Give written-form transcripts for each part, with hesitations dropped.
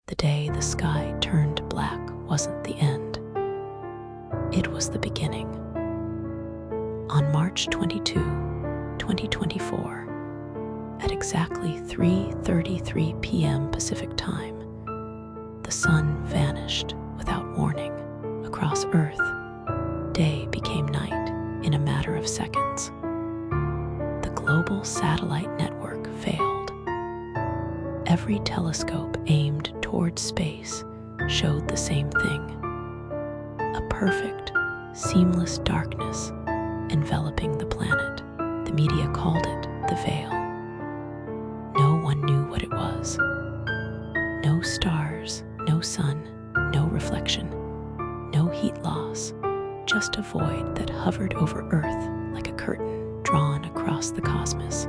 The day the sky turned black wasn't the end. It was the beginning. On March 22, 2024, at exactly 3:33 p.m. Pacific Time, the sun vanished without warning across Earth. Day became night in a matter of seconds. The global satellite network failed. Every telescope aimed towards space showed the same thing: a perfect, seamless darkness enveloping the planet. The media called it the veil. No one knew what it was. No stars, no sun, no reflection, no heat loss, just a void that hovered over Earth like a curtain drawn across the cosmos.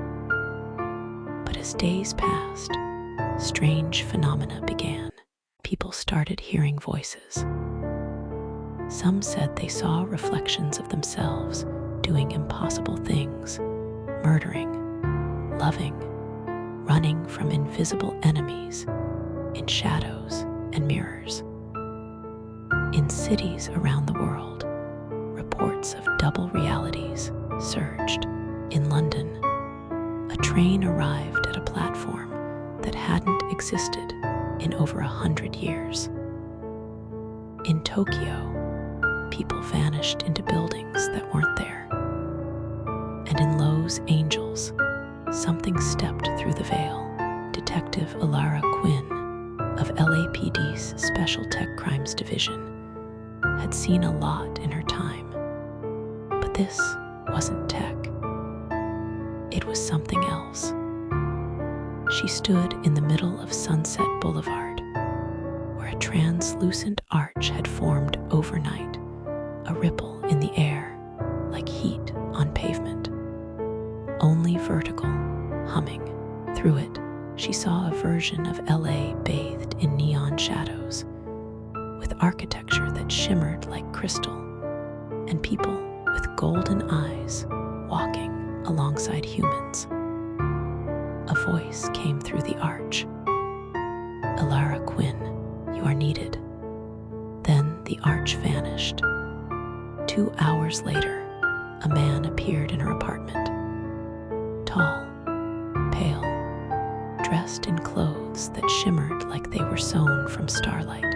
But as days passed, strange phenomena began. People started hearing voices. Some said they saw reflections of themselves doing impossible things, murdering, loving, running from invisible enemies in shadows and mirrors. In cities around the world, reports of double realities surged. In London, a train arrived at a platform that hadn't existed in over 100 years. In Tokyo, people vanished into buildings that weren't there. And in Los Angeles, something stepped through the veil. Detective Alara Quinn of LAPD's Special Tech Crimes Division had seen a lot in her time. But this wasn't tech. It was something else. She stood in the middle of Sunset Boulevard, where a translucent arch had formed overnight, a ripple in the air, like heat on pavement. Only vertical, humming. Through it, she saw a version of LA bathed in neon shadows, with architecture that shimmered like crystal, and people with golden eyes walking alongside humans. A voice came through the arch. "Alara Quinn, you are needed." Then the arch vanished. 2 hours later, a man appeared in her apartment. Tall, pale, dressed in clothes that shimmered like they were sewn from starlight.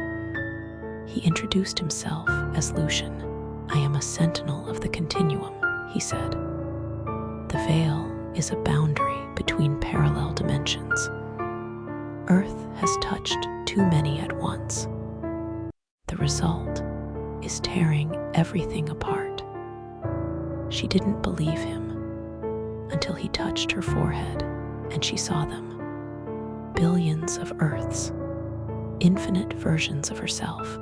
He introduced himself as Lucian. "I am a sentinel of the continuum," he said. "The veil is a boundary between parallel dimensions. Earth has touched too many at once. The result is tearing everything apart." She didn't believe him until he touched her forehead and she saw them. Billions of Earths, infinite versions of herself,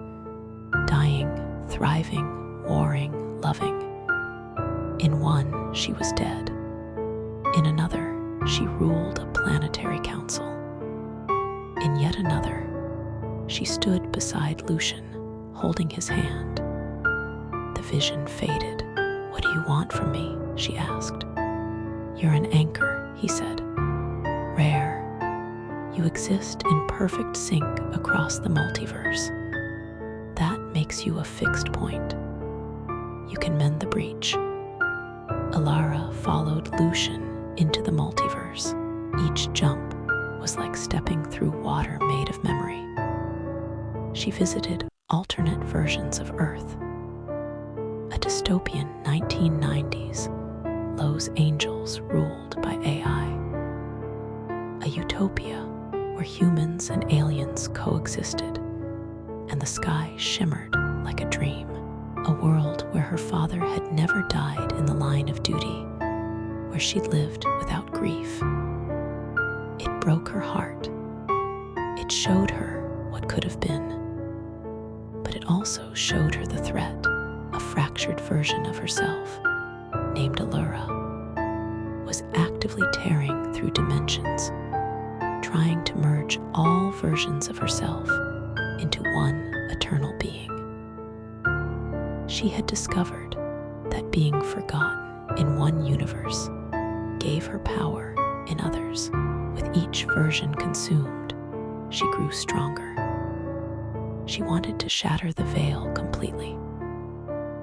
dying, thriving, warring, loving. In one, she was dead. In another, she ruled a planetary council. In yet another, she stood beside Lucian, holding his hand. The vision faded. "What do you want from me?" she asked. "You're an anchor," he said. "Rare. You exist in perfect sync across the multiverse. That makes you a fixed point. You can mend the breach." Alara followed Lucian into the multiverse. Each jump was like stepping through water made of memory. She visited alternate versions of Earth. A dystopian 1990s, Los Angeles ruled by AI. A utopia where humans and aliens coexisted, and the sky shimmered like a dream. A world where her father had never died in the line of duty, where she lived without grief. It broke her heart. It showed her what could have been. But it also showed her the threat. A fractured version of herself, named Allura, was actively tearing through dimensions, trying to merge all versions of herself into one eternal being. She had discovered that being forgotten in one universe gave her power in others. With each version consumed, she grew stronger. She wanted to shatter the veil completely,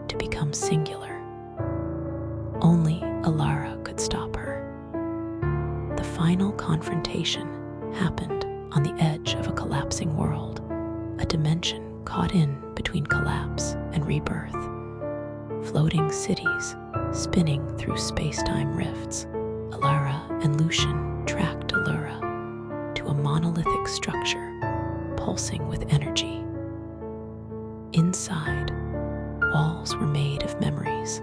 to become singular. Only Alara could stop her. The final confrontation happened on the edge of a collapsing world, a dimension caught in between collapse and rebirth. Floating cities spinning through space-time rifts, Alara and Lucian tracked Allura to a monolithic structure pulsing with energy. Inside, walls were made of memories,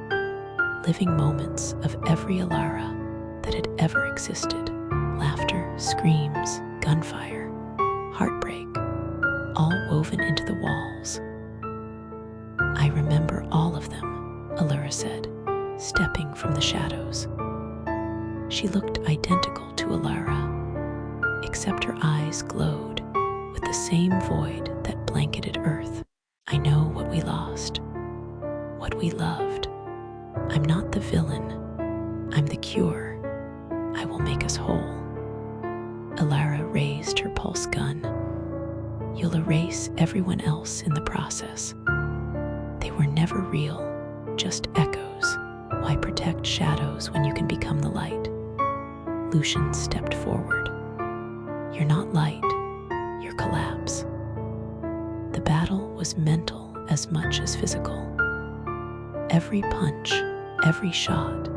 living moments of every Alara that had ever existed. Laughter, screams, gunfire, heartbreak, all woven into the walls. I remember all of them, Allura said, stepping from the shadows. She looked identical to Alara, except her eyes glowed with the same void that blanketed Earth. I know what we lost, what we loved. I'm not the villain, I'm the cure. I will make us whole. Alara raised her pulse gun. You'll erase everyone else in the process. They were never real, just echoes. Why protect shadows when you can become the light? Lucian stepped forward. You're not light, you're collapse. The battle was mental as much as physical. Every punch, every shot,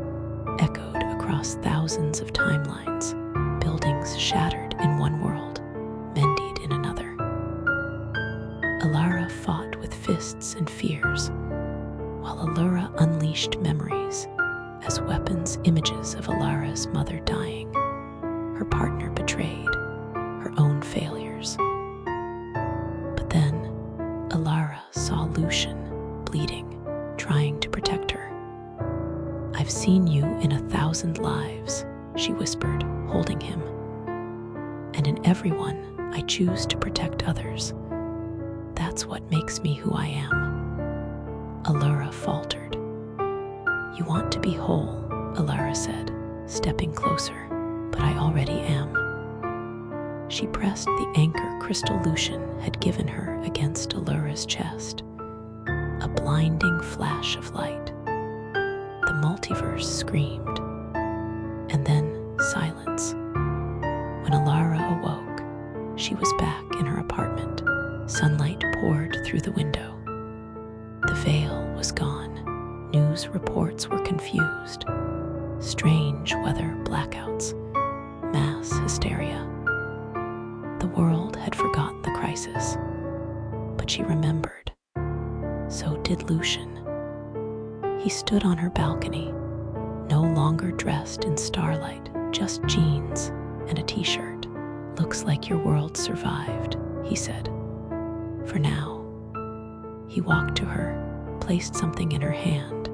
echoed across thousands of timelines, buildings shattered in one world, mended in another. Alara fought with fists and fears, while Allura unleashed memories as weapons, images of Alara's mother dying, her partner betrayed, her own failures. But then, Alara saw Lucian bleeding, trying to protect her. I've seen you in 1,000 lives, she whispered, holding him. And in everyone, I choose to protect others. That's what makes me who I am. Allura faltered. You want to be whole, Alara said, stepping closer, but I already am. She pressed the anchor crystal Lucian had given her against Allura's chest. A blinding flash of light. The multiverse screamed, and then silence. When Alara awoke, she was back in her apartment. Sunlight poured through the window. The veil was gone. News reports were confused. Strange weather blackouts. Mass hysteria. The world had forgotten the crisis. But she remembered. So did Lucian. He stood on her balcony, no longer dressed in starlight, just jeans and a t-shirt. Looks like your world survived, he said. For now. He walked to her, placed something in her hand,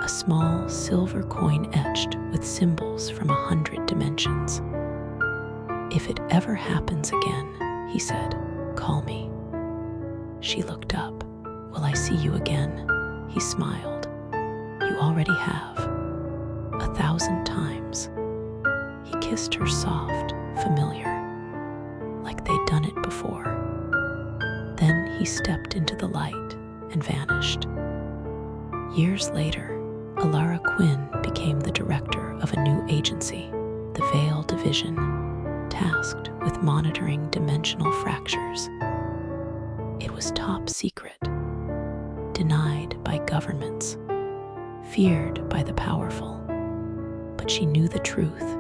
a small silver coin etched with symbols from 100 dimensions. If it ever happens again, he said, call me. She looked up. Will I see you again? He smiled. You already have. 1,000 times. He kissed her soft, familiar, like they'd done it before. Then he stepped into the light and vanished. Years later, Alara Quinn became the director of a new agency, the Veil Division, tasked with monitoring dimensional fractures. It was top secret, denied by governments, feared by the powerful. But she knew the truth.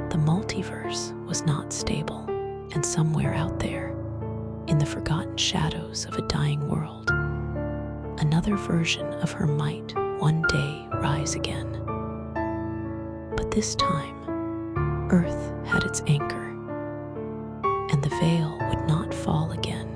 The multiverse was not stable, and somewhere out there, in the forgotten shadows of a dying world, another version of her might one day rise again. But this time, Earth had its anchor, and the veil would not fall again.